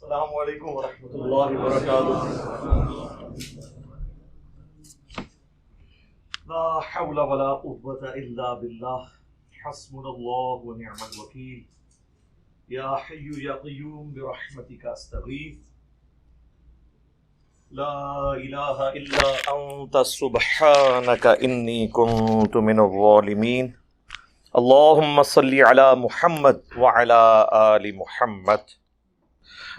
السلام علیکم ورحمۃ اللہ وبرکاتہ۔ لا حول ولا قوة الا باللہ، حسبنا اللہ ونعم الوکیل۔ یا حی یا قیوم برحمتک استغیث، لا الہ الا انت سبحانک انی کنت من الظالمین۔ اللہم صلی علی محمد وعلی آل محمد۔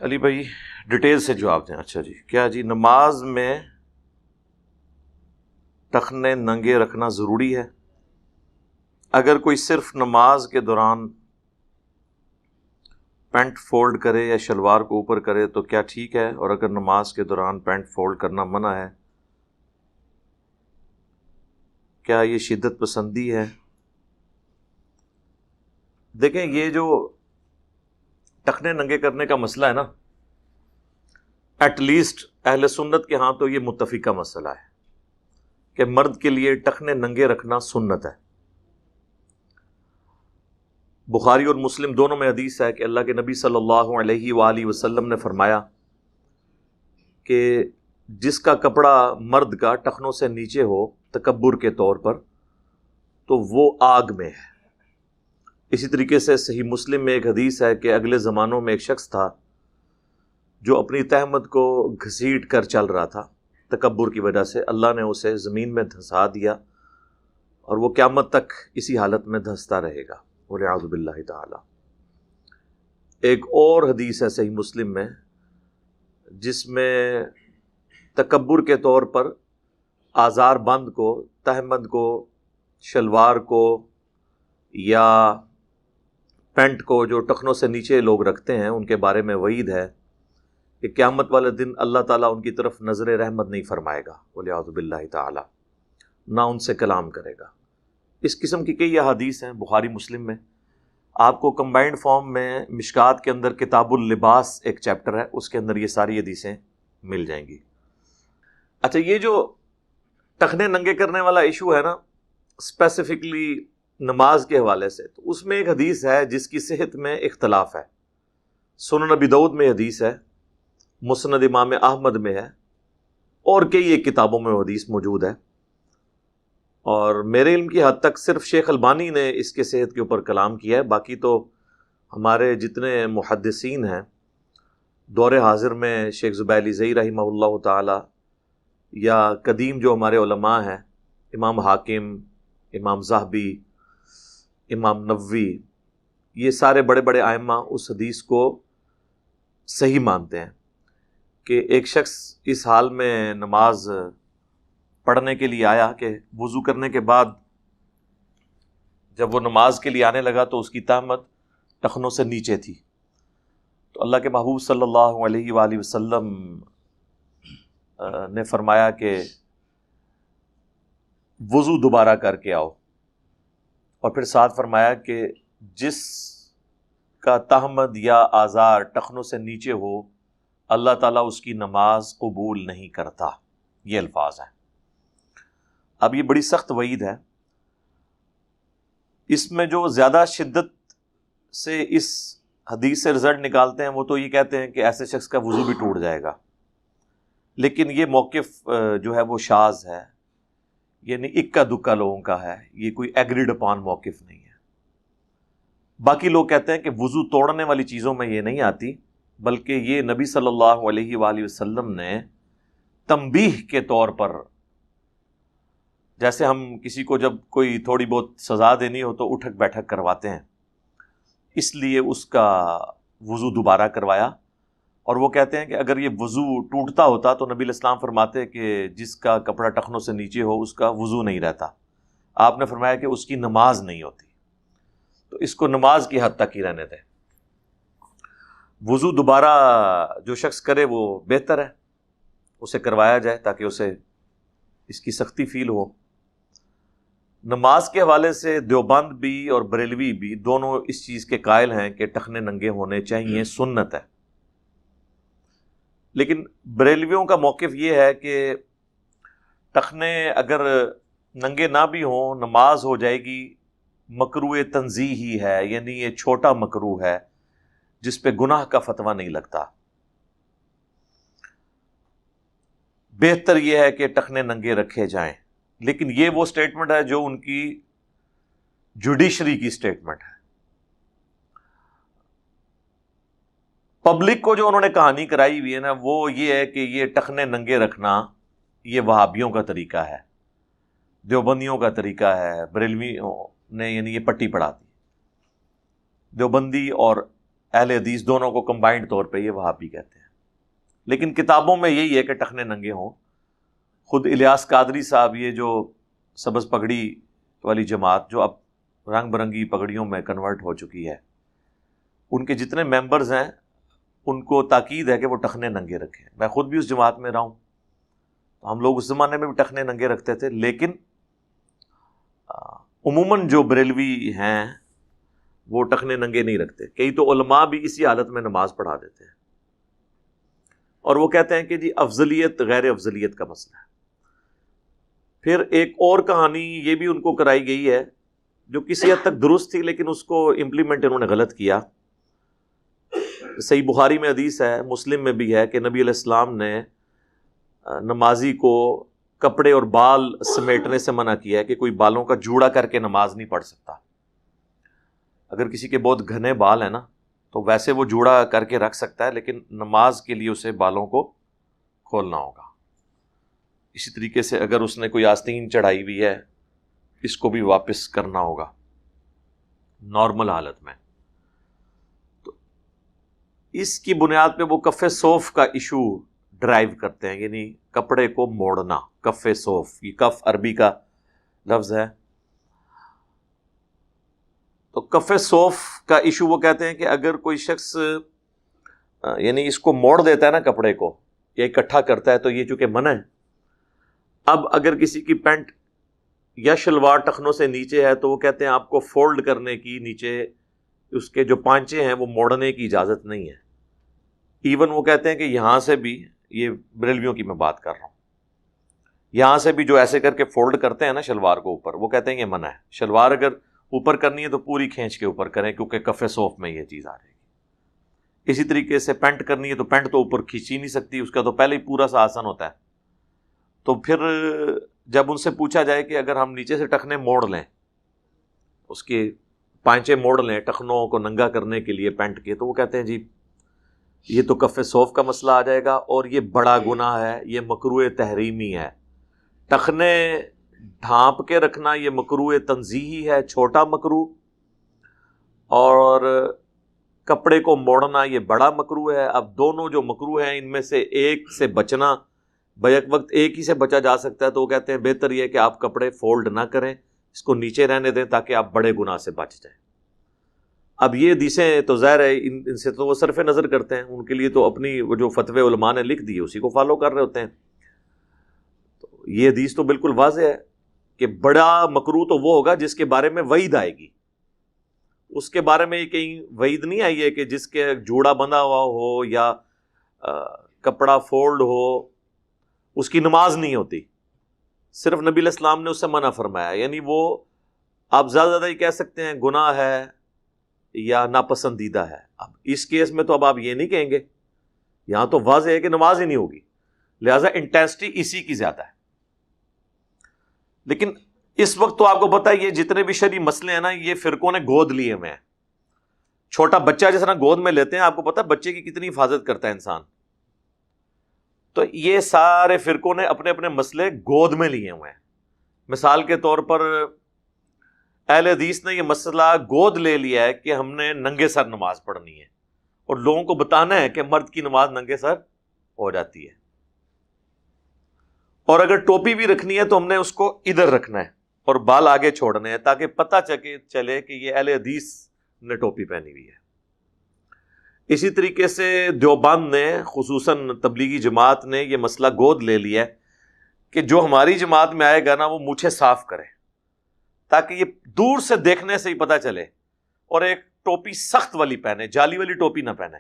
علی بھائی ڈیٹیل سے جواب دیں۔ اچھا جی، کیا جی نماز میں ٹخنے ننگے رکھنا ضروری ہے؟ اگر کوئی صرف نماز کے دوران پینٹ فولڈ کرے یا شلوار کو اوپر کرے تو کیا ٹھیک ہے؟ اور اگر نماز کے دوران پینٹ فولڈ کرنا منع ہے، کیا یہ شدت پسندی ہے؟ دیکھیں، یہ جو ٹخنے ننگے کرنے کا مسئلہ ہے نا، ایٹ لیسٹ اہل سنت کے ہاں تو یہ متفقہ مسئلہ ہے کہ مرد کے لیے ٹخنے ننگے رکھنا سنت ہے۔ بخاری اور مسلم دونوں میں حدیث ہے کہ اللہ کے نبی صلی اللہ علیہ وآلہ وسلم نے فرمایا کہ جس کا کپڑا مرد کا ٹخنوں سے نیچے ہو تکبر کے طور پر تو وہ آگ میں ہے۔ اسی طریقے سے صحیح مسلم میں ایک حدیث ہے کہ اگلے زمانوں میں ایک شخص تھا جو اپنی تہمت کو گھسیٹ کر چل رہا تھا، تکبر کی وجہ سے اللہ نے اسے زمین میں دھنسا دیا اور وہ قیامت تک اسی حالت میں دھنستا رہے گا، والعیاذ باللہ تعالی۔ ایک اور حدیث ہے صحیح مسلم میں جس میں تکبر کے طور پر آزار بند کو، تہمت کو، شلوار کو یا پینٹ کو جو ٹخنوں سے نیچے لوگ رکھتے ہیں ان کے بارے میں وعید ہے کہ قیامت والے دن اللہ تعالیٰ ان کی طرف نظر رحمت نہیں فرمائے گا، والعیاذ باللہ تعالی، نہ ان سے کلام کرے گا۔ اس قسم کی کئی احادیث ہیں بخاری مسلم میں۔ آپ کو کمبائنڈ فارم میں مشکات کے اندر کتاب اللباس ایک چیپٹر ہے، اس کے اندر یہ ساری حدیثیں مل جائیں گی۔ اچھا، یہ جو ٹخنے ننگے کرنے والا ایشو ہے نا، اسپیسیفکلی نماز کے حوالے سے، تو اس میں ایک حدیث ہے جس کی صحت میں اختلاف ہے۔ سنن ابی داؤد میں حدیث ہے، مسند امام احمد میں ہے، اور کئی ایک کتابوں میں حدیث موجود ہے، اور میرے علم کی حد تک صرف شیخ البانی نے اس کے صحت کے اوپر کلام کیا ہے۔ باقی تو ہمارے جتنے محدثین ہیں دور حاضر میں، شیخ زبیلی زئی رحمہ اللہ تعالی، یا قدیم جو ہمارے علماء ہیں، امام حاکم، امام ذہبی، امام نووی، یہ سارے بڑے بڑے ائمہ اس حدیث کو صحیح مانتے ہیں کہ ایک شخص اس حال میں نماز پڑھنے کے لیے آیا کہ وضو کرنے کے بعد جب وہ نماز کے لیے آنے لگا تو اس کی تہمت ٹخنوں سے نیچے تھی، تو اللہ کے محبوب صلی اللہ علیہ وآلہ وسلم نے فرمایا کہ وضو دوبارہ کر کے آؤ، اور پھر ساتھ فرمایا کہ جس کا تہمت یا آزار ٹخنوں سے نیچے ہو اللہ تعالیٰ اس کی نماز قبول نہیں کرتا۔ یہ الفاظ ہیں۔ اب یہ بڑی سخت وعید ہے۔ اس میں جو زیادہ شدت سے اس حدیث سے رزلٹ نکالتے ہیں وہ تو یہ کہتے ہیں کہ ایسے شخص کا وضو بھی ٹوٹ جائے گا، لیکن یہ موقف جو ہے وہ شاذ ہے، یعنی اکا دکا لوگوں کا ہے، یہ کوئی ایگریڈ اپان موقف نہیں ہے۔ باقی لوگ کہتے ہیں کہ وضو توڑنے والی چیزوں میں یہ نہیں آتی، بلکہ یہ نبی صلی اللہ علیہ وآلہ وسلم نے تنبیہ کے طور پر، جیسے ہم کسی کو جب کوئی تھوڑی بہت سزا دینی ہو تو اٹھک بیٹھک کرواتے ہیں، اس لیے اس کا وضو دوبارہ کروایا۔ اور وہ کہتے ہیں کہ اگر یہ وضو ٹوٹتا ہوتا تو نبی علیہ السلام فرماتے کہ جس کا کپڑا ٹخنوں سے نیچے ہو اس کا وضو نہیں رہتا۔ آپ نے فرمایا کہ اس کی نماز نہیں ہوتی، تو اس کو نماز کی حد تک ہی رہنے دیں۔ وضو دوبارہ جو شخص کرے وہ بہتر ہے، اسے کروایا جائے تاکہ اسے اس کی سختی فیل ہو۔ نماز کے حوالے سے دیوبند بھی اور بریلوی بھی دونوں اس چیز کے قائل ہیں کہ ٹخنے ننگے ہونے چاہیے، سنت ہے۔ لیکن بریلویوں کا موقف یہ ہے کہ ٹخنے اگر ننگے نہ بھی ہوں نماز ہو جائے گی، مکروہ تنزیہی ہے، یعنی یہ چھوٹا مکروہ ہے جس پہ گناہ کا فتویٰ نہیں لگتا۔ بہتر یہ ہے کہ ٹخنے ننگے رکھے جائیں. لیکن یہ وہ سٹیٹمنٹ ہے جو ان کی جوڈیشری کی سٹیٹمنٹ ہے. پبلک کو جو انہوں نے کہانی کرائی ہوئی ہے نا، وہ یہ ہے کہ یہ ٹخنے ننگے رکھنا یہ وہابیوں کا طریقہ ہے، دیوبندیوں کا طریقہ ہے، بریلویوں نے یعنی یہ پٹی پڑھا دی. دیوبندی اور اہل حدیث دونوں کو کمبائنڈ طور پہ یہ وہابی کہتے ہیں. لیکن کتابوں میں یہی ہے کہ ٹخنے ننگے ہوں. خود الیاس قادری صاحب، یہ جو سبز پگڑی والی جماعت جو اب رنگ برنگی پگڑیوں میں کنورٹ ہو چکی ہے، ان کے جتنے ممبرز ہیں ان کو تاکید ہے کہ وہ ٹخنے ننگے رکھیں. میں خود بھی اس جماعت میں رہا ہوں. ہم لوگ اس زمانے میں بھی ٹخنے ننگے رکھتے تھے، لیکن عموماً جو بریلوی ہیں وہ ٹخنے ننگے نہیں رکھتے. کئی تو علماء بھی اسی حالت میں نماز پڑھا دیتے ہیں، اور وہ کہتے ہیں کہ جی افضلیت غیر افضلیت کا مسئلہ ہے. پھر ایک اور کہانی یہ بھی ان کو کرائی گئی ہے جو کسی حد تک درست تھی، لیکن اس کو امپلیمنٹ انہوں نے غلط کیا. صحیح بخاری میں حدیث ہے، مسلم میں بھی ہے، کہ نبی علیہ السلام نے نمازی کو کپڑے اور بال سمیٹنے سے منع کیا ہے کہ کوئی بالوں کا جوڑا کر کے نماز نہیں پڑھ سکتا. اگر کسی کے بہت گھنے بال ہیں نا تو ویسے وہ جوڑا کر کے رکھ سکتا ہے، لیکن نماز کے لیے اسے بالوں کو کھولنا ہوگا. اسی طریقے سے اگر اس نے کوئی آستین چڑھائی ہوئی ہے، اس کو بھی واپس کرنا ہوگا نارمل حالت میں. تو اس کی بنیاد پہ وہ کف صوف کا ایشو ڈرائیو کرتے ہیں، یعنی کپڑے کو موڑنا. کف صوف، یہ کف عربی کا لفظ ہے. تو کف صوف کا ایشو وہ کہتے ہیں کہ اگر کوئی شخص یعنی اس کو موڑ دیتا ہے نا کپڑے کو یا اکٹھا کرتا ہے تو یہ چونکہ منع ہے. اب اگر کسی کی پینٹ یا شلوار ٹخنوں سے نیچے ہے تو وہ کہتے ہیں آپ کو فولڈ کرنے کی، نیچے اس کے جو پانچے ہیں وہ موڑنے کی اجازت نہیں ہے. ایون وہ کہتے ہیں کہ یہاں سے بھی، یہ بریلویوں کی میں بات کر رہا ہوں، یہاں سے بھی جو ایسے کر کے فولڈ کرتے ہیں نا شلوار کو اوپر، وہ کہتے ہیں یہ منع ہے. شلوار اگر اوپر کرنی ہے تو پوری کھینچ کے اوپر کریں، کیونکہ کف صوف میں یہ چیز آ جائے گی. اسی طریقے سے پینٹ کرنی ہے تو پینٹ تو اوپر کھینچی نہیں سکتی، اس کا تو پہلے ہی پورا سا آسن ہوتا ہے. تو پھر جب ان سے پوچھا جائے کہ اگر ہم نیچے سے ٹخنے موڑ لیں، اس کے پانچے موڑ لیں ٹخنوں کو ننگا کرنے کے لیے پینٹ کے، تو وہ کہتے ہیں جی یہ تو کف صوف کا مسئلہ آ جائے گا اور یہ بڑا گناہ ہے، یہ مکروہ تحریمی ہے. ٹخنے ڈھانپ کے رکھنا یہ مکروہ تنزیہی ہے، چھوٹا مکروہ، اور کپڑے کو موڑنا یہ بڑا مکروہ ہے. اب دونوں جو مکروہ ہیں ان میں سے ایک سے بچنا، بیک وقت ایک ہی سے بچا جا سکتا ہے، تو وہ کہتے ہیں بہتر یہ ہے کہ آپ کپڑے فولڈ نہ کریں، اس کو نیچے رہنے دیں تاکہ آپ بڑے گناہ سے بچ جائیں. اب یہ حدیثیں تو ظاہر ہے ان سے تو وہ صرف نظر کرتے ہیں، ان کے لیے تو اپنی وہ جو فتوے علماء نے لکھ دیے اسی کو فالو کر رہے ہوتے ہیں. تو یہ حدیث تو بالکل واضح ہے کہ بڑا مکروہ تو وہ ہوگا جس کے بارے میں وعید آئے گی. اس کے بارے میں کہیں وعید نہیں آئی ہے کہ جس کے جوڑا بندھا ہوا ہو یا کپڑا فولڈ ہو اس کی نماز نہیں ہوتی. صرف نبی علیہ السلام نے اس سے منع فرمایا. یعنی وہ آپ زیادہ یہ کہہ سکتے ہیں گناہ ہے یا ناپسندیدہ ہے. اب اس کیس میں تو اب آپ یہ نہیں کہیں گے، یہاں تو واضح ہے کہ نماز ہی نہیں ہوگی، لہٰذا انٹینسٹی اسی کی زیادہ ہے. لیکن اس وقت تو آپ کو پتہ ہے یہ جتنے بھی شرعی مسئلے ہیں نا یہ فرقوں نے گود لیے ہوئے ہیں. چھوٹا بچہ جس طرح گود میں لیتے ہیں، آپ کو پتہ ہے بچے کی کتنی حفاظت کرتا ہے انسان، تو یہ سارے فرقوں نے اپنے اپنے مسئلے گود میں لیے ہوئے ہیں. مثال کے طور پر اہل حدیث نے یہ مسئلہ گود لے لیا ہے کہ ہم نے ننگے سر نماز پڑھنی ہے، اور لوگوں کو بتانا ہے کہ مرد کی نماز ننگے سر ہو جاتی ہے. اور اگر ٹوپی بھی رکھنی ہے تو ہم نے اس کو ادھر رکھنا ہے اور بال آگے چھوڑنے ہیں تاکہ پتہ چلے کہ یہ اہل حدیث نے ٹوپی پہنی ہوئی ہے. اسی طریقے سے دیوبند نے، خصوصاً تبلیغی جماعت نے یہ مسئلہ گود لے لیا ہے کہ جو ہماری جماعت میں آئے گا نا وہ مونچھیں صاف کرے تاکہ یہ دور سے دیکھنے سے ہی پتہ چلے، اور ایک ٹوپی سخت والی پہنے، جالی والی ٹوپی نہ پہنے،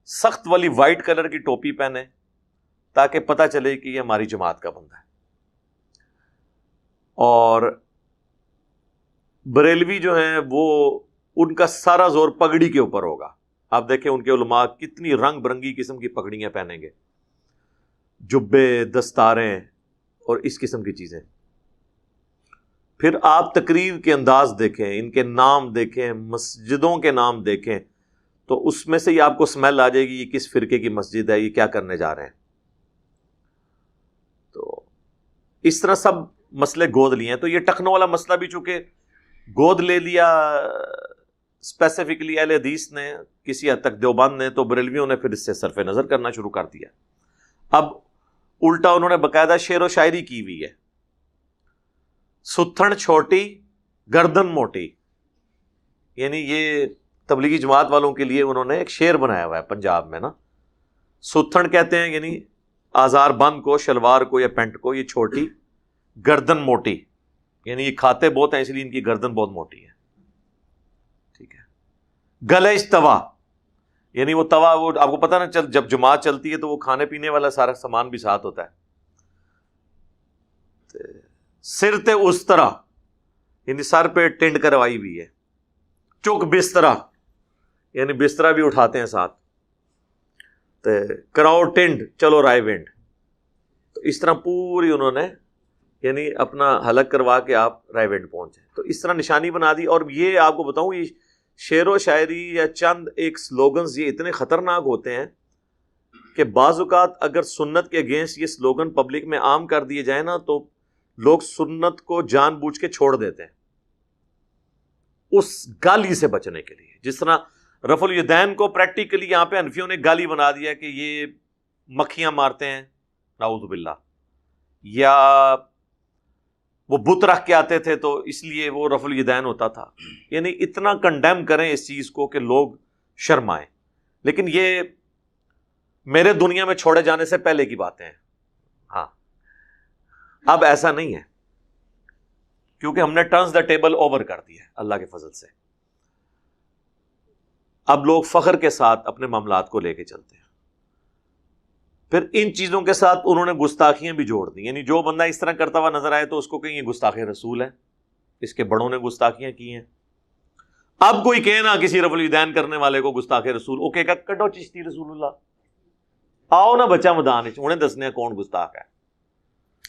سخت والی وائٹ کلر کی ٹوپی پہنے تاکہ پتہ چلے کہ یہ ہماری جماعت کا بندہ ہے. اور بریلوی جو ہیں وہ ان کا سارا زور پگڑی کے اوپر ہوگا. آپ دیکھیں ان کے علماء کتنی رنگ برنگی قسم کی پگڑیاں پہنیں گے. جبے، دستاریں اور اس قسم کی چیزیں. پھر آپ تقریر کے انداز دیکھیں، ان کے نام دیکھیں، مسجدوں کے نام دیکھیں، تو اس میں سے ہی آپ کو سمیل آ جائے گی یہ کس فرقے کی مسجد ہے، یہ کیا کرنے جا رہے ہیں. تو اس طرح سب مسئلے گود لیے ہیں. تو یہ ٹخنوں والا مسئلہ بھی چونکہ گود لے لیا اسپیسیفکلی اہل حدیث نے، کسی حد تک دیوبند نے، تو بریلویوں نے پھر اس سے صرف نظر کرنا شروع کر دیا. اب الٹا انہوں نے باقاعدہ شعر و شاعری کی ہوئی ہے. ستھن چھوٹی گردن موٹی، یعنی یہ تبلیغی جماعت والوں کے لیے انہوں نے ایک شعر بنایا ہوا ہے پنجاب میں نا. ستھن کہتے ہیں یعنی آزار بند کو، شلوار کو یا پینٹ کو، یہ چھوٹی، گردن موٹی یعنی یہ کھاتے بہت ہیں اس لیے ان کی گردن بہت موٹی ہے. ٹھیک ہے. گلج توا یعنی وہ توا، وہ آپ کو پتہ نا جب جماعت چلتی ہے تو وہ کھانے پینے والا سارا سامان بھی ساتھ ہوتا ہے. سر تے استرا یعنی سر پہ ٹنڈ کروائی ہوئی ہے. چک بسترا یعنی بسترا بھی اٹھاتے ہیں ساتھ. کراؤ ٹنڈ چلو رائے ونڈ. تو اس طرح پوری انہوں نے یعنی اپنا حلق کروا کے آپ رائے ونڈ پہنچے. تو اس طرح نشانی بنا دی. اور یہ آپ کو بتاؤں، یہ شعر و شاعری یا چند ایک سلوگنز یہ اتنے خطرناک ہوتے ہیں کہ بعض اوقات اگر سنت کے اگینسٹ یہ سلوگن پبلک میں عام کر دیے جائیں نا تو لوگ سنت کو جان بوجھ کے چھوڑ دیتے ہیں اس گالی سے بچنے کے لیے. جس طرح رفع الیدین کو پریکٹیکلی یہاں پہ حنفیوں نے گالی بنا دیا کہ یہ مکھیاں مارتے ہیں نعوذ باللہ، یا وہ بت رکھ کے آتے تھے تو اس لیے وہ رفع الیدین ہوتا تھا. یعنی اتنا کنڈیم کریں اس چیز کو کہ لوگ شرمائیں. لیکن یہ میرے دنیا میں چھوڑے جانے سے پہلے کی باتیں ہیں. ہاں اب ایسا نہیں ہے کیونکہ ہم نے ٹرنز دا ٹیبل اوور کر دیا ہے اللہ کے فضل سے. اب لوگ فخر کے ساتھ اپنے معاملات کو لے کے چلتے ہیں. پھر ان چیزوں کے ساتھ انہوں نے گستاخیاں بھی جوڑ دی. یعنی جو بندہ اس طرح کرتا ہوا نظر آئے تو اس کو کہیں یہ گستاخ رسول ہے، اس کے بڑوں نے گستاخیاں کی ہیں. اب کوئی کہے نا کسی رفع الیدین کرنے والے کو گستاخ رسول، وہ کہے گا کڈو چشتی رسول اللہ، آؤ نا بچہ میدان انہیں دسنے کون گستاخ ہے.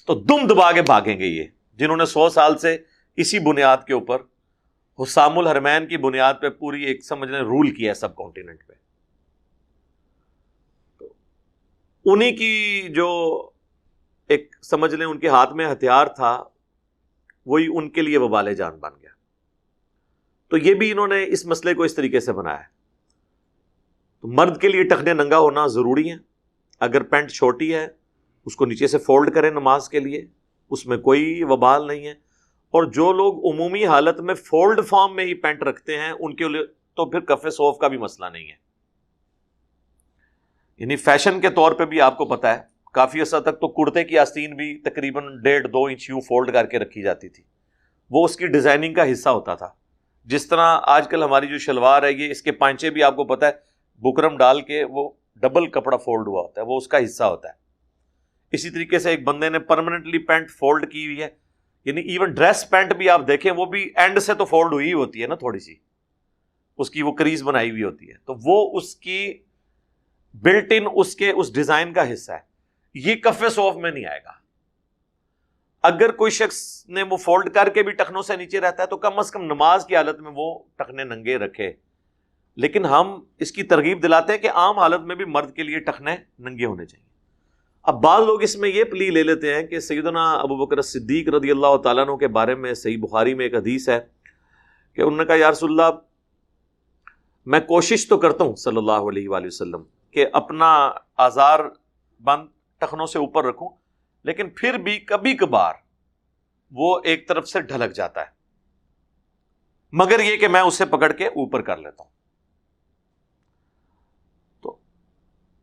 تو دم دبا کے بھاگیں گے یہ جنہوں نے 100 سال سے اسی بنیاد کے اوپر حسام الحرمین کی بنیاد پہ پوری ایک سمجھ لیں رول کیا ہے سب کانٹیننٹ پہ. تو انہی کی جو ایک سمجھ لیں ان کے ہاتھ میں ہتھیار تھا وہی ان کے لیے وبال جان بن گیا. تو یہ بھی انہوں نے اس مسئلے کو اس طریقے سے بنایا ہے. تو مرد کے لیے ٹخنے ننگا ہونا ضروری ہے. اگر پینٹ چھوٹی ہے اس کو نیچے سے فولڈ کریں نماز کے لیے، اس میں کوئی وبال نہیں ہے. اور جو لوگ عمومی حالت میں فولڈ فارم میں ہی پینٹ رکھتے ہیں ان کے لیے تو پھر کف صوف کا بھی مسئلہ نہیں ہے. یعنی فیشن کے طور پہ بھی آپ کو پتا ہے کافی عرصہ تک تو کرتے کی آستین بھی تقریباً 1.5-2 انچ یوں فولڈ کر کے رکھی جاتی تھی. وہ اس کی ڈیزائننگ کا حصہ ہوتا تھا. جس طرح آج کل ہماری جو شلوار ہے یہ اس کے پانچے بھی آپ کو پتا ہے بکرم ڈال کے وہ ڈبل کپڑا فولڈ ہوا ہوتا ہے، وہ اس کا حصہ ہوتا ہے. اسی طریقے سے ایک بندے نے پرماننٹلی پینٹ فولڈ کی ہوئی ہے. یعنی ایون ڈریس پینٹ بھی آپ دیکھیں وہ بھی اینڈ سے تو فولڈ ہوئی ہوتی ہے نا، تھوڑی سی اس کی وہ کریز بنائی ہوئی ہوتی ہے. تو وہ اس کی بلٹ ان اس ڈیزائن کا حصہ ہے. یہ کف صوف میں نہیں آئے گا. اگر کوئی شخص نے وہ فولڈ کر کے بھی ٹخنوں سے نیچے رہتا ہے تو کم از کم نماز کی حالت میں وہ ٹخنے ننگے رکھے. لیکن ہم اس کی ترغیب دلاتے ہیں کہ عام حالت میں بھی مرد کے لیے ٹخنے ننگے ہونے چاہیے. اب بعض لوگ اس میں یہ پلی لے لیتے ہیں کہ سیدنا ابو بکر صدیق رضی اللہ تعالیٰ عنہ کے بارے میں صحیح بخاری میں ایک حدیث ہے کہ انہوں نے کہا یا رسول اللہ میں کوشش تو کرتا ہوں صلی اللہ علیہ وآلہ وسلم کہ اپنا آزار بند ٹخنوں سے اوپر رکھوں، لیکن پھر بھی کبھی کبھار وہ ایک طرف سے ڈھلک جاتا ہے، مگر یہ کہ میں اسے پکڑ کے اوپر کر لیتا ہوں.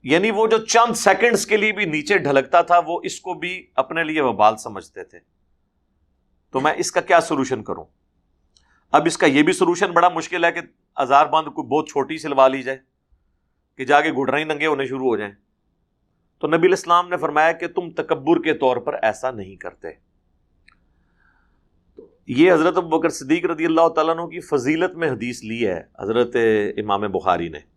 یعنی وہ جو چند سیکنڈز کے لیے بھی نیچے ڈھلکتا تھا وہ اس کو بھی اپنے لیے وبال سمجھتے تھے. تو میں اس کا کیا سولوشن کروں؟ اب اس کا یہ بھی سولوشن بڑا مشکل ہے کہ آزار بند کو بہت چھوٹی سلوا لی جائے کہ جا کے گھٹنے ہی ننگے ہونے شروع ہو جائیں. تو نبی الاسلام نے فرمایا کہ تم تکبر کے طور پر ایسا نہیں کرتے. یہ حضرت ابو بکر صدیق رضی اللہ تعالیٰ عنہ کی فضیلت میں حدیث لی ہے حضرت امام بخاری نے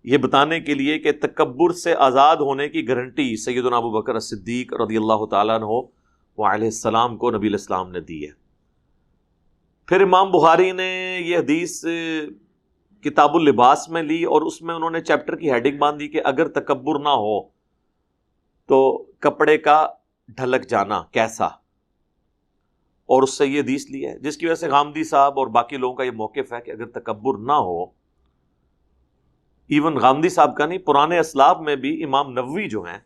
یہ بتانے کے لیے کہ تکبر سے آزاد ہونے کی گارنٹی سیدنا ابو بکر صدیق رضی اللہ تعالیٰ عنہ علیہ السلام کو نبی علیہ السلام نے دی ہے۔ پھر امام بخاری نے یہ حدیث کتاب اللباس میں لی اور اس میں انہوں نے چیپٹر کی ہیڈنگ باندھی کہ اگر تکبر نہ ہو تو کپڑے کا ڈھلک جانا کیسا، اور اس سے یہ حدیث لی ہے، جس کی وجہ سے غامدی صاحب اور باقی لوگوں کا یہ موقف ہے کہ اگر تکبر نہ ہو، ایون غامدی صاحب کا نہیں، پرانے اسلاف میں بھی امام نووی جو ہیں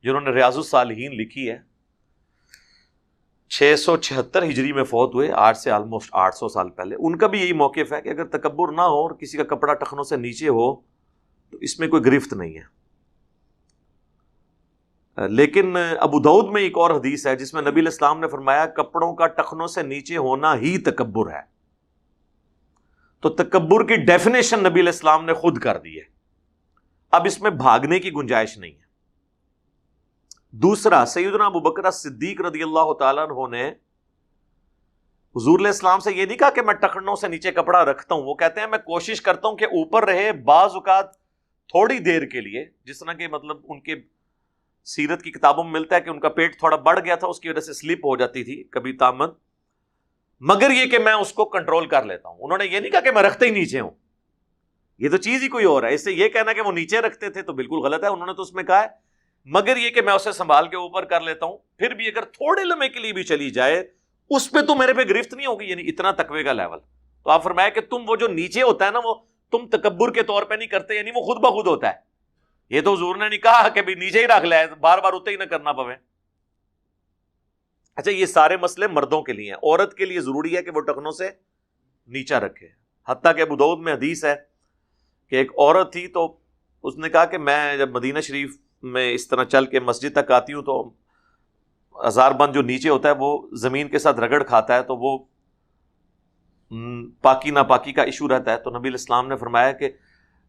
جنہوں نے ریاض الصالحین لکھی ہے 676 ہجری میں فوت ہوئے، آج سے آلموسٹ 800 سال پہلے، ان کا بھی یہی موقف ہے کہ اگر تکبر نہ ہو اور کسی کا کپڑا ٹخنوں سے نیچے ہو تو اس میں کوئی گرفت نہیں ہے۔ لیکن ابو داؤد میں ایک اور حدیث ہے جس میں نبی علیہ السلام نے فرمایا کپڑوں کا ٹخنوں سے نیچے ہونا ہی تکبر ہے۔ تو تکبر کی ڈیفینیشن نبی علیہ السلام نے خود کر دی ہے، اب اس میں بھاگنے کی گنجائش نہیں ہے۔ دوسرا، سیدنا ابو بکر صدیق رضی اللہ تعالیٰ عنہ نے حضور علیہ السلام سے یہ نہیں کہا کہ میں ٹخنوں سے نیچے کپڑا رکھتا ہوں، وہ کہتے ہیں میں کوشش کرتا ہوں کہ اوپر رہے، بعض اوقات تھوڑی دیر کے لیے، جس طرح کہ مطلب ان کے سیرت کی کتابوں میں ملتا ہے کہ ان کا پیٹ تھوڑا بڑھ گیا تھا، اس کی وجہ سے سلپ ہو جاتی تھی کبھی تامن، مگر یہ کہ میں اس کو کنٹرول کر لیتا ہوں۔ انہوں نے یہ نہیں کہا کہ میں رکھتے ہی نیچے ہوں، یہ تو چیز ہی کوئی اور ہے، اس سے یہ کہنا کہ وہ نیچے رکھتے تھے تو بالکل غلط ہے۔ انہوں نے تو اس میں کہا ہے مگر یہ کہ میں اسے سنبھال کے اوپر کر لیتا ہوں، پھر بھی اگر تھوڑے لمحے کے لیے بھی چلی جائے اس پہ تو میرے پہ گرفت نہیں ہوگی، یعنی اتنا تقوی کا لیول۔ تو آپ فرمایا کہ تم وہ جو نیچے ہوتا ہے نا، وہ تم تکبر کے طور پہ نہیں کرتے، یعنی وہ خود بخود ہوتا ہے۔ یہ تو حضور نے نہیں کہا کہ بھی نیچے ہی رکھ لے، بار بار اتنے ہی نہ کرنا پوے۔ اچھا، یہ سارے مسئلے مردوں کے لیے ہیں، عورت کے لیے ضروری ہے کہ وہ ٹخنوں سے نیچا رکھے۔ حتیٰ کہ ابو داؤد میں حدیث ہے کہ ایک عورت تھی تو اس نے کہا کہ میں جب مدینہ شریف میں اس طرح چل کے مسجد تک آتی ہوں تو ہزار بند جو نیچے ہوتا ہے وہ زمین کے ساتھ رگڑ کھاتا ہے، تو وہ پاکی ناپاکی کا ایشو رہتا ہے۔ تو نبی علیہ السلام نے فرمایا کہ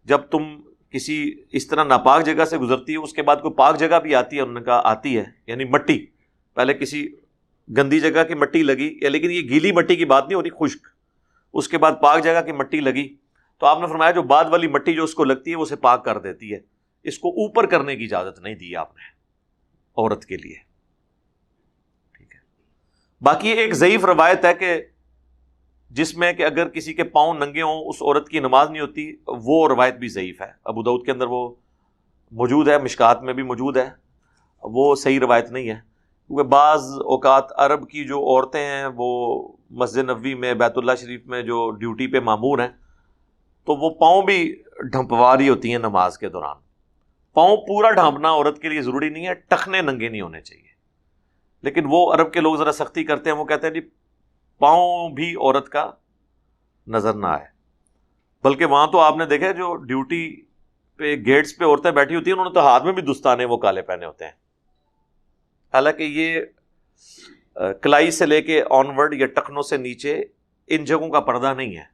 جب تم کسی اس طرح ناپاک جگہ سے گزرتی ہو، اس کے بعد کوئی پاک جگہ بھی آتی ہے، انہوں نے کہا آتی ہے، یعنی مٹی، پہلے کسی گندی جگہ کی مٹی لگی، لیکن یہ گیلی مٹی کی بات نہیں ہو رہی، خشک، اس کے بعد پاک جگہ کی مٹی لگی، تو آپ نے فرمایا جو بعد والی مٹی جو اس کو لگتی ہے وہ اسے پاک کر دیتی ہے، اس کو اوپر کرنے کی اجازت نہیں دی آپ نے عورت کے لیے۔ ٹھیک ہے، باقی ایک ضعیف روایت ہے کہ جس میں کہ اگر کسی کے پاؤں ننگے ہوں اس عورت کی نماز نہیں ہوتی، وہ روایت بھی ضعیف ہے، ابو داؤد کے اندر وہ موجود ہے، مشکات میں بھی موجود ہے، وہ صحیح روایت نہیں ہے، کیونکہ بعض اوقات عرب کی جو عورتیں ہیں وہ مسجد نبوی میں، بیت اللہ شریف میں جو ڈیوٹی پہ مامور ہیں، تو وہ پاؤں بھی ڈھمپوا رہی ہوتی ہیں نماز کے دوران۔ پاؤں پورا ڈھانپنا عورت کے لیے ضروری نہیں ہے، ٹخنے ننگے نہیں ہونے چاہیے، لیکن وہ عرب کے لوگ ذرا سختی کرتے ہیں، وہ کہتے ہیں جی پاؤں بھی عورت کا نظر نہ آئے۔ بلکہ وہاں تو آپ نے دیکھا جو ڈیوٹی پہ گیٹس پہ عورتیں بیٹھی ہوتی ہیں انہوں نے تو ہاتھ میں بھی دستانے وہ کالے پہنے ہوتے ہیں، حالانکہ یہ کلائی سے لے کے آنورڈ یا ٹخنوں سے نیچے ان جگہوں کا پردہ نہیں ہے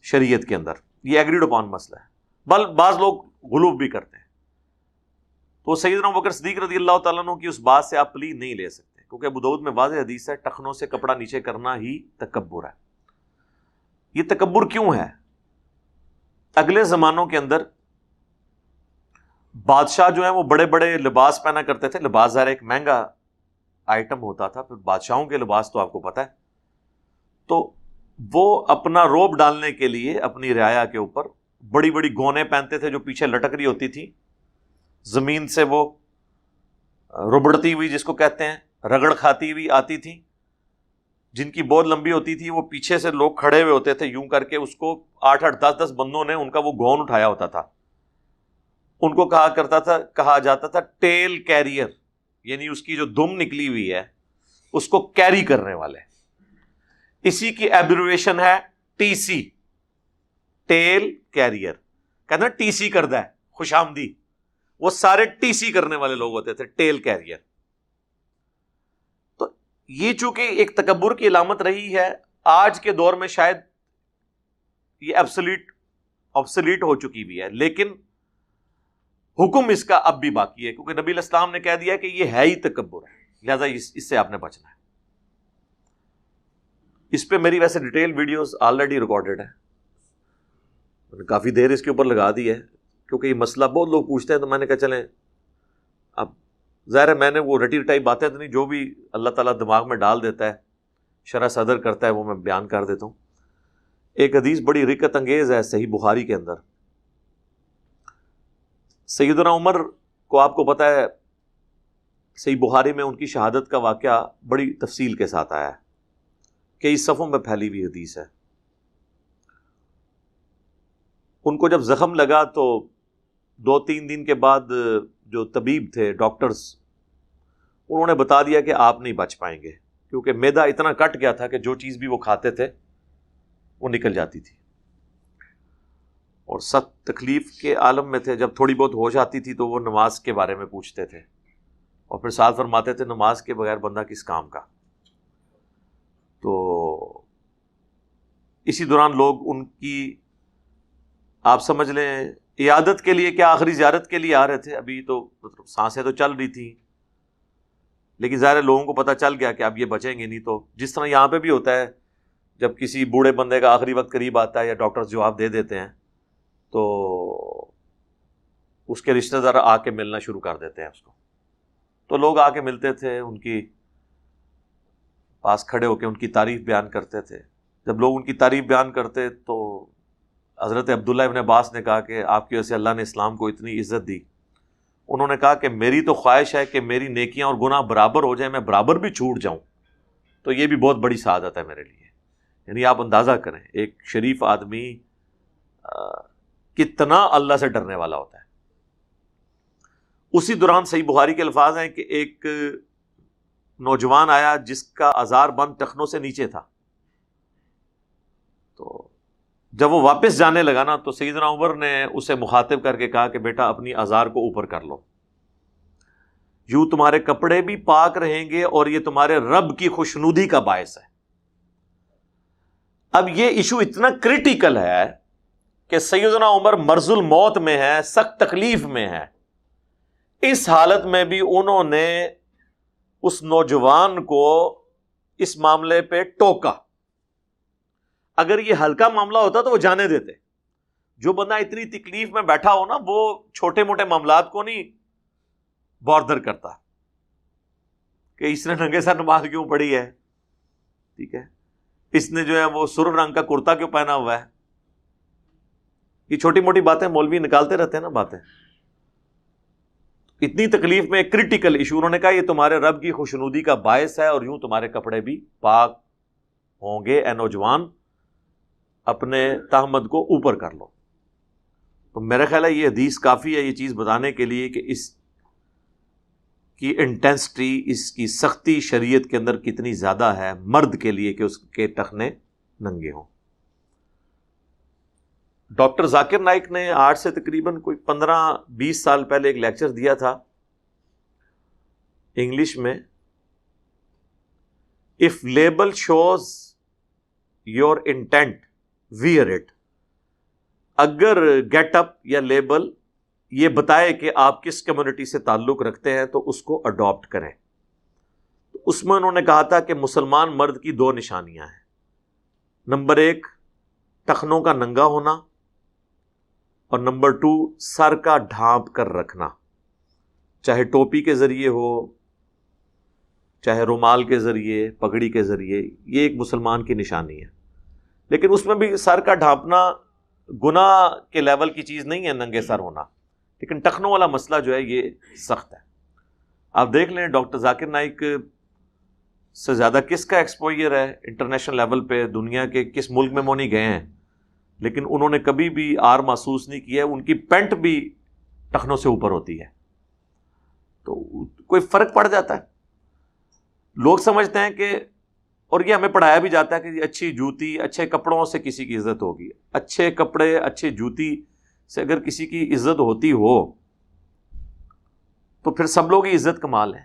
شریعت کے اندر، یہ ایگریڈ اپون مسئلہ ہے، بل بعض لوگ غلوب بھی کرتے ہیں۔ تو سیدنا ابو بکر صدیق رضی اللہ تعالیٰ عنہ کی اس بات سے آپ پلی نہیں لے سکتے، کیونکہ ابو داؤد میں واضح حدیث ہے ٹخنوں سے کپڑا نیچے کرنا ہی تکبر ہے۔ یہ تکبر کیوں ہے؟ اگلے زمانوں کے اندر بادشاہ جو ہیں وہ بڑے بڑے لباس پہنا کرتے تھے، لباس ظاہر ایک مہنگا آئٹم ہوتا تھا، پھر بادشاہوں کے لباس تو آپ کو پتہ ہے، تو وہ اپنا روب ڈالنے کے لیے اپنی رعایا کے اوپر بڑی بڑی گونے پہنتے تھے جو پیچھے لٹک رہی ہوتی تھی، زمین سے وہ ربڑتی ہوئی جس کو کہتے ہیں رگڑ کھاتی ہوئی آتی تھی، جن کی بہت لمبی ہوتی تھی، وہ پیچھے سے لوگ کھڑے ہوئے ہوتے تھے یوں کر کے، اس کو 8-8 10-10 بندوں نے ان کا وہ گون اٹھایا ہوتا تھا، ان کو کہا جاتا تھا ٹیل کیریئر، یعنی اس کی جو دم نکلی ہوئی ہے اس کو کیری کرنے والے، اسی کی ایبریویشن ہے ٹی سی، ٹیل کیریئر، کہتے ہیں ٹی سی کردہ ہے خوش آمدی، وہ سارے ٹی سی کرنے والے لوگ ہوتے تھے، ٹیل کیریئر۔ تو یہ چونکہ ایک تکبر کی علامت رہی ہے، آج کے دور میں شاید یہ obsolete ہو چکی بھی ہے، لیکن حکم اس کا اب بھی باقی ہے، کیونکہ نبی علیہ السلام نے کہہ دیا کہ یہ ہے ہی تکبر ہے، لہذا اس سے آپ نے بچنا ہے۔ اس پہ میری ویسے ڈیٹیل ویڈیوز آلریڈی ریکارڈڈ ہیں، کافی دیر اس کے اوپر لگا دی ہے کیونکہ یہ مسئلہ بہت لوگ پوچھتے ہیں، تو میں نے کہا چلیں اب ظاہر ہے میں نے وہ رٹی رٹائی باتیں تو نہیں، جو بھی اللہ تعالیٰ دماغ میں ڈال دیتا ہے، شرح صدر کرتا ہے، وہ میں بیان کر دیتا ہوں۔ ایک حدیث بڑی رکت انگیز ہے صحیح بخاری کے اندر۔ سیدنا عمر کو آپ کو پتہ ہے صحیح بخاری میں ان کی شہادت کا واقعہ بڑی تفصیل کے ساتھ آیا ہے، کئی صفحوں میں پھیلی ہوئی حدیث ہے۔ ان کو جب زخم لگا تو 2-3 دن کے بعد جو طبیب تھے، ڈاکٹرز، انہوں نے بتا دیا کہ آپ نہیں بچ پائیں گے، کیونکہ معدہ اتنا کٹ گیا تھا کہ جو چیز بھی وہ کھاتے تھے وہ نکل جاتی تھی، اور سخت تکلیف کے عالم میں تھے۔ جب تھوڑی بہت ہوش آتی تھی تو وہ نماز کے بارے میں پوچھتے تھے، اور پھر ساتھ فرماتے تھے نماز کے بغیر بندہ کس کام کا۔ تو اسی دوران لوگ ان کی آپ سمجھ لیں عیادت کے لیے، کیا آخری زیارت کے لیے آ رہے تھے، ابھی تو مطلب سانسیں تو چل رہی تھیں، لیکن ظاہر لوگوں کو پتہ چل گیا کہ اب یہ بچیں گے نہیں۔ تو جس طرح یہاں پہ بھی ہوتا ہے جب کسی بوڑھے بندے کا آخری وقت قریب آتا ہے یا ڈاکٹر جواب دے دیتے ہیں تو اس کے رشتہ دار آ کے ملنا شروع کر دیتے ہیں اس کو، تو لوگ آ کے ملتے تھے، ان کی پاس کھڑے ہو کے ان کی تعریف بیان کرتے تھے۔ جب لوگ ان کی تعریف بیان کرتے تو حضرت عبداللہ ابن عباس نے کہا کہ آپ کی وجہ سے اللہ نے اسلام کو اتنی عزت دی۔ انہوں نے کہا کہ میری تو خواہش ہے کہ میری نیکیاں اور گناہ برابر ہو جائیں، میں برابر بھی چھوٹ جاؤں، تو یہ بھی بہت بڑی سعادت ہے میرے لیے۔ یعنی آپ اندازہ کریں ایک شریف آدمی کتنا اللہ سے ڈرنے والا ہوتا ہے۔ اسی دوران صحیح بخاری کے الفاظ ہیں کہ ایک نوجوان آیا جس کا ازار بند ٹخنوں سے نیچے تھا، تو جب وہ واپس جانے لگا نا تو سیدنا عمر نے اسے مخاطب کر کے کہا کہ بیٹا اپنی ازار کو اوپر کر لو، یوں تمہارے کپڑے بھی پاک رہیں گے اور یہ تمہارے رب کی خوشنودی کا باعث ہے۔ اب یہ ایشو اتنا کریٹیکل ہے کہ سیدنا عمر مرض الموت میں ہے، سخت تکلیف میں ہے، اس حالت میں بھی انہوں نے اس نوجوان کو اس معاملے پہ ٹوکا۔ اگر یہ ہلکا معاملہ ہوتا تو وہ جانے دیتے۔ جو بندہ اتنی تکلیف میں بیٹھا ہو نا، وہ چھوٹے موٹے معاملات کو نہیں باردر کرتا کہ اس نے ننگے سر نماز کیوں پڑھی ہے، ٹھیک ہے، اس نے جو ہے وہ سرخ رنگ کا کرتا کیوں پہنا ہوا ہے۔ یہ چھوٹی موٹی باتیں مولوی نکالتے رہتے ہیں نا باتیں۔ اتنی تکلیف میں ایک کریٹیکل ایشو، انہوں نے کہا یہ تمہارے رب کی خوشنودی کا باعث ہے اور یوں تمہارے کپڑے بھی پاک ہوں گے، اے نوجوان اپنے تہمت کو اوپر کر لو۔ تو میرا خیال ہے یہ حدیث کافی ہے یہ چیز بتانے کے لیے کہ اس کی انٹینسٹی، اس کی سختی شریعت کے اندر کتنی زیادہ ہے مرد کے لیے کہ اس کے ٹخنے ننگے ہوں۔ ڈاکٹر ذاکر نائک نے آج سے تقریباً کوئی 15-20 سال پہلے ایک لیکچر دیا تھا انگلش میں، if label shows your intent wear it. اگر گیٹ اپ یا لیبل یہ بتائے کہ آپ کس کمیونٹی سے تعلق رکھتے ہیں تو اس کو اڈاپٹ کریں۔ تو اس میں انہوں نے کہا تھا کہ مسلمان مرد کی 2 نشانیاں ہیں، نمبر 1 ٹخنوں کا ننگا ہونا، اور نمبر 2 سر کا ڈھانپ کر رکھنا، چاہے ٹوپی کے ذریعے ہو، چاہے رومال کے ذریعے، پگڑی کے ذریعے، یہ ایک مسلمان کی نشانی ہے۔ لیکن اس میں بھی سر کا ڈھانپنا گناہ کے لیول کی چیز نہیں ہے، ننگے سر ہونا، لیکن ٹخنوں والا مسئلہ جو ہے یہ سخت ہے۔ آپ دیکھ لیں ڈاکٹر ذاکر نائک سے زیادہ کس کا ایکسپوئر ہے انٹرنیشنل لیول پہ، دنیا کے کس ملک میں وہ نہیں گئے ہیں، لیکن انہوں نے کبھی بھی آر محسوس نہیں کیا۔ ان کی پینٹ بھی ٹخنوں سے اوپر ہوتی ہے، تو کوئی فرق پڑ جاتا ہے۔ لوگ سمجھتے ہیں کہ، اور یہ ہمیں پڑھایا بھی جاتا ہے کہ اچھی جوتی، اچھے کپڑوں سے کسی کی عزت ہوگی۔ اچھے کپڑے، اچھی جوتی سے اگر کسی کی عزت ہوتی ہو تو پھر سب لوگ ہی عزت کمال ہیں۔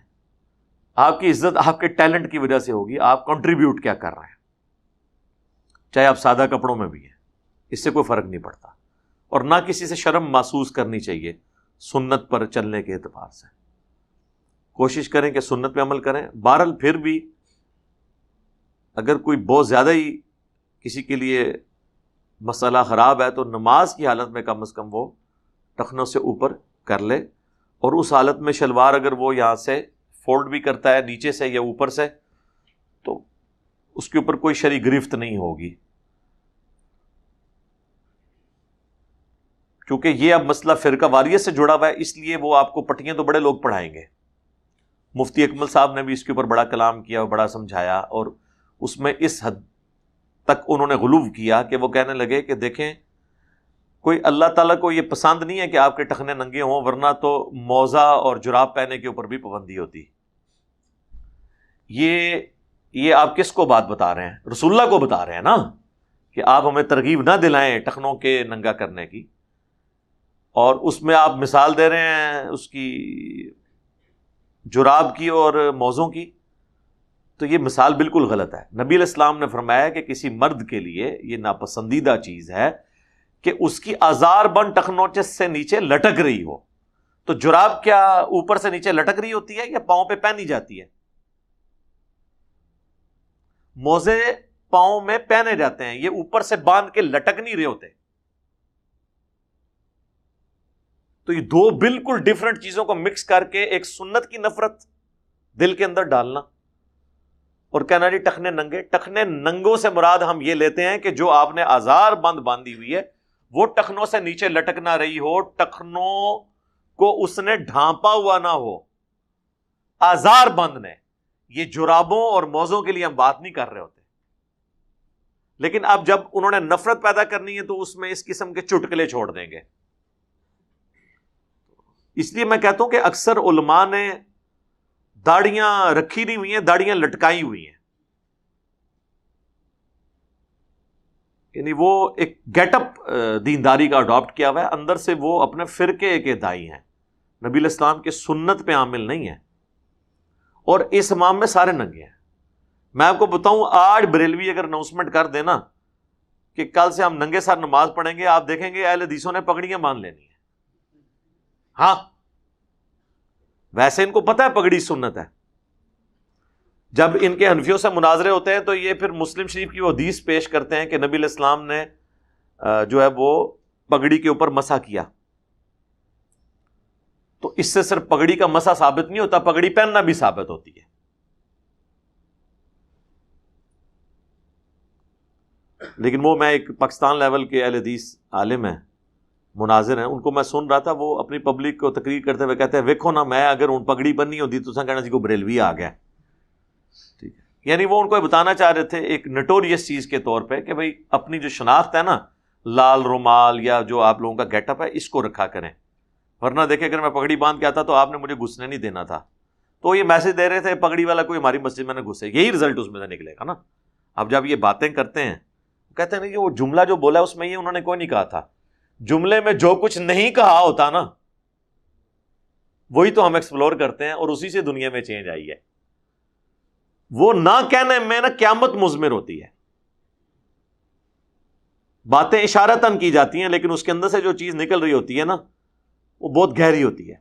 آپ کی عزت آپ کے ٹیلنٹ کی وجہ سے ہوگی، آپ کنٹریبیوٹ کیا کر رہے ہیں، چاہے آپ سادہ کپڑوں میں بھی ہیں، اس سے کوئی فرق نہیں پڑتا۔ اور نہ کسی سے شرم محسوس کرنی چاہیے سنت پر چلنے کے اعتبار سے۔ کوشش کریں کہ سنت پہ عمل کریں۔ بہرحال پھر بھی اگر کوئی بہت زیادہ ہی کسی کے لیے مسئلہ خراب ہے تو نماز کی حالت میں کم از کم وہ ٹخنوں سے اوپر کر لے، اور اس حالت میں شلوار اگر وہ یہاں سے فولڈ بھی کرتا ہے نیچے سے یا اوپر سے تو اس کے اوپر کوئی شرعی گرفت نہیں ہوگی، کیونکہ یہ اب مسئلہ فرقہ واریت سے جڑا ہوا ہے، اس لیے وہ آپ کو پٹیاں تو بڑے لوگ پڑھائیں گے۔ مفتی اکمل صاحب نے بھی اس کے اوپر بڑا کلام کیا اور بڑا سمجھایا، اور اس میں اس حد تک انہوں نے غلو کیا کہ وہ کہنے لگے کہ دیکھیں کوئی اللہ تعالیٰ کو یہ پسند نہیں ہے کہ آپ کے ٹخنے ننگے ہوں، ورنہ تو موزہ اور جراب پہننے کے اوپر بھی پابندی ہوتی۔ یہ آپ کس کو بات بتا رہے ہیں؟ رسول اللہ کو بتا رہے ہیں نا، کہ آپ ہمیں ترغیب نہ دلائیں ٹخنوں کے ننگا کرنے کی، اور اس میں آپ مثال دے رہے ہیں اس کی جراب کی اور موزوں کی، تو یہ مثال بالکل غلط ہے۔ نبی علیہ السلام نے فرمایا کہ کسی مرد کے لیے یہ ناپسندیدہ چیز ہے کہ اس کی آزار بند ٹخنوں سے نیچے لٹک رہی ہو۔ تو جراب کیا اوپر سے نیچے لٹک رہی ہوتی ہے یا پاؤں پہ پہنی جاتی ہے؟ موزے پاؤں میں پہنے جاتے ہیں، یہ اوپر سے باندھ کے لٹک نہیں رہے ہوتے۔ تو یہ دو بالکل ڈیفرنٹ چیزوں کو مکس کر کے ایک سنت کی نفرت دل کے اندر ڈالنا اور کہنا جی ٹخنے ننگے۔ ٹخنے ننگوں سے مراد ہم یہ لیتے ہیں کہ جو آپ نے آزار بند باندھی ہوئی ہے وہ ٹخنوں سے نیچے لٹک نہ رہی ہو، ٹخنوں کو اس نے ڈھانپا ہوا نہ ہو، آزار بند نے۔ یہ جرابوں اور موزوں کے لیے ہم بات نہیں کر رہے ہوتے، لیکن اب جب انہوں نے نفرت پیدا کرنی ہے تو اس میں اس قسم کے چٹکلے چھوڑ دیں گے۔ اس لیے میں کہتا ہوں کہ اکثر علماء نے داڑیاں رکھی نہیں ہوئی ہیں، داڑیاں لٹکائی ہوئی ہیں، یعنی وہ ایک گیٹ اپ دینداری کا اڈاپٹ کیا ہوا ہے، اندر سے وہ اپنے فرقے کے دائی ہیں، نبی علیہ السلام کے سنت پہ عامل نہیں ہیں، اور اس امام میں سارے ننگے ہیں۔ میں آپ کو بتاؤں آج بریلوی اگر اناؤنسمنٹ کر دینا کہ کل سے ہم ننگے سر نماز پڑھیں گے، آپ دیکھیں گے اہل حدیثوں نے پگڑیاں باندھ لینی ہیں۔ ہاں ویسے ان کو پتہ ہے پگڑی سنت ہے، جب ان کے حنفیوں سے مناظرے ہوتے ہیں تو یہ پھر مسلم شریف کی وہ حدیث پیش کرتے ہیں کہ نبی علیہ السلام نے جو ہے وہ پگڑی کے اوپر مسح کیا، تو اس سے صرف پگڑی کا مسح ثابت نہیں ہوتا، پگڑی پہننا بھی ثابت ہوتی ہے۔ لیکن وہ میں ایک پاکستان لیول کے اہل حدیث عالم ہیں، مناظر ہیں، ان کو میں سن رہا تھا، وہ اپنی پبلک کو تقریر کرتے ہوئے کہتے ہیں ویکھو نا میں اگر ان پگڑی بننی ہوتی تو کہنا سی کو بریلوی آ گیا، ٹھیک ہے، یعنی وہ ان کو بتانا چاہ رہے تھے ایک نٹوریس چیز کے طور پہ کہ بھئی اپنی جو شناخت ہے نا، لال رومال یا جو آپ لوگوں کا گیٹ اپ ہے اس کو رکھا کریں، ورنہ دیکھیں اگر میں پگڑی باندھ کے آتا تو آپ نے مجھے گھسنے نہیں دینا تھا۔ تو یہ میسج دے رہے تھے پگڑی والا کوئی ہماری مسجد میں نہ گھسے، یہی رزلٹ اس میں سے نکلے گا نا۔ اب جب یہ باتیں کرتے ہیں کہتے ہیں کہ وہ جملہ جو بولا ہے اس میں یہ انہوں نے کوئی نہیں کہا تھا، جملے میں جو کچھ نہیں کہا ہوتا نا وہی تو ہم ایکسپلور کرتے ہیں، اور اسی سے دنیا میں چینج آئی ہے۔ وہ نہ کہنے میں نا قیامت مضمر ہوتی ہے، باتیں اشارتاً کی جاتی ہیں لیکن اس کے اندر سے جو چیز نکل رہی ہوتی ہے نا وہ بہت گہری ہوتی ہے۔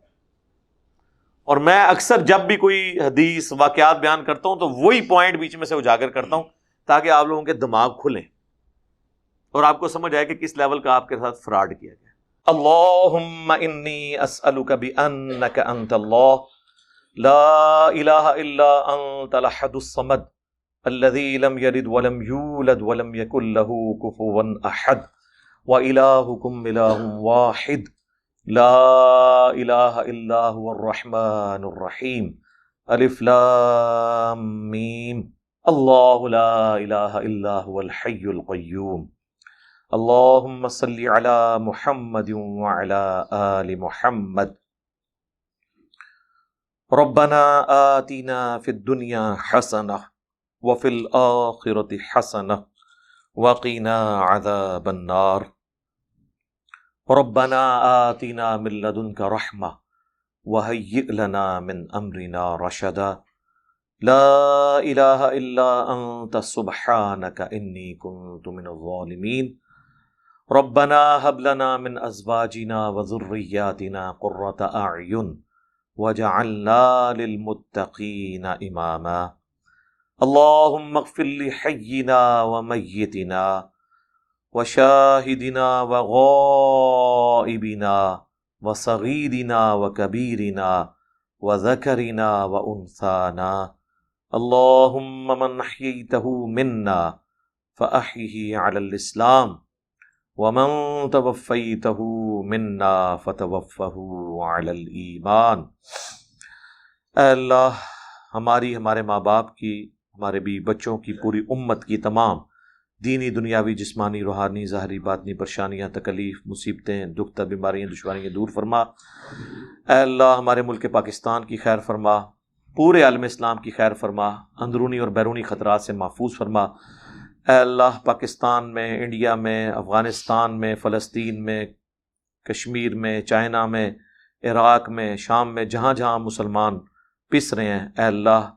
اور میں اکثر جب بھی کوئی حدیث واقعات بیان کرتا ہوں تو وہی پوائنٹ بیچ میں سے اجاگر کرتا ہوں تاکہ آپ لوگوں کے دماغ کھلیں اور آپ کو سمجھ آئے کہ کس لیول کا آپ کے ساتھ فراڈ کیا گیا۔ اللہم انی اسألک بانک انت اللہ لا الہ الا انت الاحد الصمد الذی لم یلد ولم یولد ولم یکن لہ کفوا احد وإلہکم الہ واحد لا الہ الا هو الرحمن الرحیم الف لام میم اللہ لا الہ الا هو الحی القیوم اللہم صلی علی محمد وعلی آل محمد ربنا آتنا فی الدنیا حسنہ وفی الآخرۃ حسنہ وقنا عذاب النار ربنا آتنا من لدنک رحمہ وہیئ لنا من امرنا رشدا لا الہ الا انت سبحانک انی کنت من الظالمین ربنا هب لنا من ازواجنا وذرياتنا قرة اعین وجعلنا للمتقین اماما اللهم اغفر لحینا ومیتنا وشاہدنا وغائبنا وصغیرنا وکبیرنا وذکرنا وانثانا اللہم من احییتہ منا فأحیہ علی الاسلام ومن توفیتہ منا فتوفہ علی الایمان۔ اے اللہ، ہمارے ماں باپ کی، ہمارے بیوی بچوں کی، پوری امت کی تمام دینی، دنیاوی، جسمانی، روحانی، ظاہری، باطنی پریشانیاں، تکلیف، مصیبتیں، دکھ، بیماریاں، دشواریاں دور فرما۔ اے اللہ، ہمارے ملک پاکستان کی خیر فرما، پورے عالم اسلام کی خیر فرما، اندرونی اور بیرونی خطرات سے محفوظ فرما۔ اے اللہ، پاکستان میں، انڈیا میں، افغانستان میں، فلسطین میں، کشمیر میں، چائنا میں، عراق میں، شام میں، جہاں جہاں مسلمان پس رہے ہیں، اے اللہ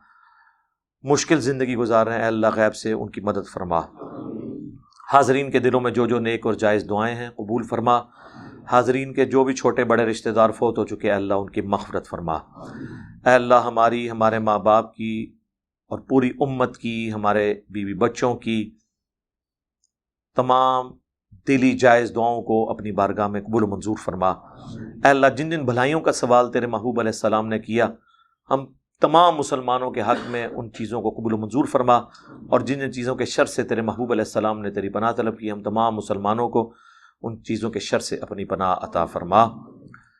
مشکل زندگی گزار رہے ہیں، اے اللہ غیب سے ان کی مدد فرما۔ حاضرین کے دلوں میں جو جو نیک اور جائز دعائیں ہیں قبول فرما۔ حاضرین کے جو بھی چھوٹے بڑے رشتہ دار فوت ہو چکے، اے اللہ ان کی مغفرت فرما۔ اے اللہ، ہمارے ماں باپ کی اور پوری امت کی، ہمارے بیوی بچوں کی تمام دلی جائز دعاؤں کو اپنی بارگاہ میں قبول و منظور فرما۔ اے اللہ، جن جن بھلائیوں کا سوال تیرے محبوب علیہ السلام نے کیا، ہم تمام مسلمانوں کے حق میں ان چیزوں کو قبول و منظور فرما، اور جن جن چیزوں کے شر سے تیرے محبوب علیہ السلام نے تیری پناہ طلب کی، ہم تمام مسلمانوں کو ان چیزوں کے شر سے اپنی پناہ عطا فرما۔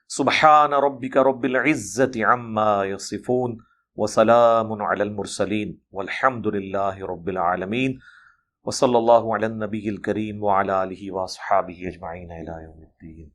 سبحان ربک رب العزت عما یصفون وسلام علی المرسلین والحمد للہ رب العالمین، وصلی اللہ علی النبی الکریم وعلی آلہ واصحابہ اجمعین الی یوم الدین۔